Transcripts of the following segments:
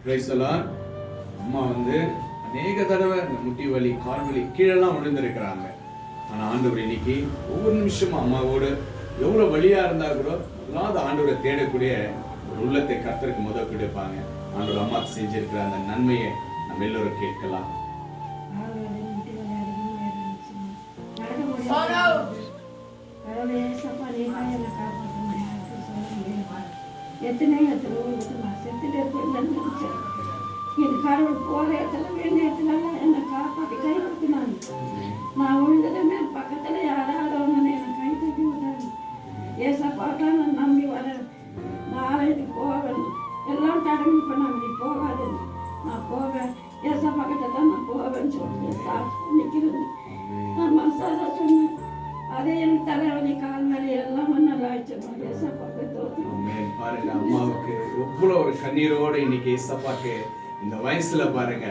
அம்மா அநேக தடவை இந்த முட்டி வலி, கால் வலி, கீழெல்லாம் விழுந்திருக்கிறாங்க. ஆனா ஆண்டவர் இன்னைக்கு ஒவ்வொரு நிமிஷமும் அம்மாவோடு எவ்வளவு வலியா இருந்தா கூட ஆண்டவரை தேடக்கூடிய ஒரு உள்ளத்தை கர்த்தருக்கு முதல் கொடுப்பாங்க. ஆண்டவர் அம்மாக்கு செஞ்சிருக்கிற அந்த நன்மையை நம்ம எல்லோரும் கேட்கலாம். என் கடவுள் போகிற இடத்துல வேண்டிய இடத்துல என்னை காப்பாற்றி கை கொடுத்துனாங்க. நான் விழுந்ததுமே பக்கத்தில் யாராவது ஒன்று என்னை கை தட்டி விட்டாங்க. ஏசப்பாட்டா நான் நம்பி வரேன், நாளைக்கு போவேன். எல்லாம் தடமை பண்ணாங்க, நீ போகாது, நான் போவேன், ஏசப்பா கிட்ட தான் நான் போவேன்னு சொல்லிட்டு நிற்கிறது. நான் மனசார சொன்னேன். அதே எனக்கு தலைவலி, கால் வலி எல்லாம் நல்லா ஆயிடுச்சு. ஏசப்பாக்கு பாருங்க, அம்மாவுக்கு எவ்வளவு ஒரு கண்ணீரோட இன்னைக்கு ஏசப்பாக்கு இந்த வயசுல பாருங்க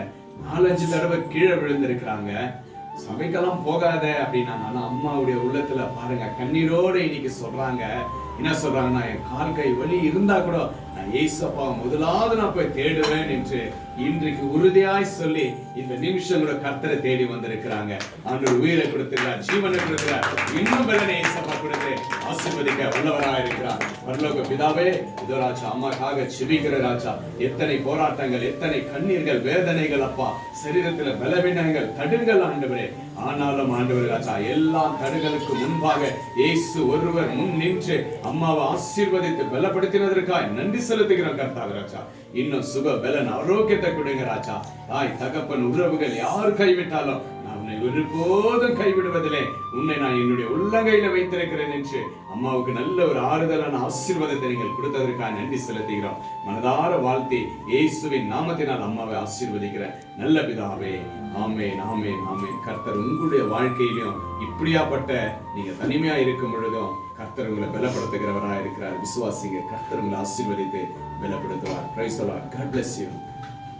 4-5 தடவை கீழே விழுந்திருக்கிறாங்க. சபைக்கெல்லாம் போகாத அப்படின்னா, ஆனா அம்மாவுடைய உள்ளத்துல பாருங்க கண்ணீரோட இன்னைக்கு சொல்றாங்க. என்ன சொல்றாங்கன்னா, என் கால் கை வலி இருந்தா கூட நான் ஏசப்பா முதலாவது நான் போய் தேடுவேன் என்று இன்றைக்கு உறுதியாய் சொல்லி இந்த நிமிஷம் கூட கர்த்தரை தேடி வந்திருக்கிறாங்க. ஆண்டவர் உயிரை கொடுத்திருக்கிறார், ஜீவனை கொடுக்கிறார், இன்னும் பலனை ஏசப்பா கொடுத்து ஆசீர்வதிக்க வல்லவராக இருக்கிறார். பரலோக பிதாவே, இதோ ராஜா அம்மாக்காக செபிக்கிற ராஜா, எத்தனை போராட்டங்கள், எத்தனை கண்ணீர்கள், வேதனைகள் அப்பா, சரீரத்துல பலவீனங்கள், தடுங்கள் ஆண்டவரே. ஆனாலும் ஆண்டவர் ராஜா, எல்லா தடுகளுக்கு முன்பாக இயேசு ஒருவர் முன் நின்று அம்மாவை ஆசீர்வதித்து பலப்படுத்தினதற்காக நன்றி செலுத்துகிறோம் கர்த்தாவே ராஜா. இன்னும் சுக பலன் ஆரோக்கியத்தை கொடுங்க ராஜா. தாய் தகப்பன் உறவுகள் யார் கைவிட்டாலும் நான் உன்னை ஒருபோதும் கைவிடுவதில்லை, உன்னை நான் என்னுடைய உள்ளங்கையில வைத்திருக்கிறேன் என்று அம்மாவுக்கு நல்ல ஒரு ஆறுதலான ஆசீர்வாதத்தை நீங்கள் கொடுத்ததற்காக நன்றி செலுத்துகிறோம். மனதார வாழ்த்தி இயேசுவின் நாமத்தினால் அம்மாவை ஆசீர்வதிக்கிற நல்ல பிதாவே, ஆமென், ஆமென், ஆமென். கர்த்தர் உங்களுடைய வாழ்க்கையிலும் இப்படியாப்பட்ட நீங்க தனிமையா இருக்கும் பொழுதும் கர்த்தர் உங்களை பலப்படுத்துகிறவராக இருக்கிறார். விசுவாசிங்க, கர்த்தர் உங்களை ஆசீர்வதித்து பலப்படுத்துவார். Praise the Lord. God bless you.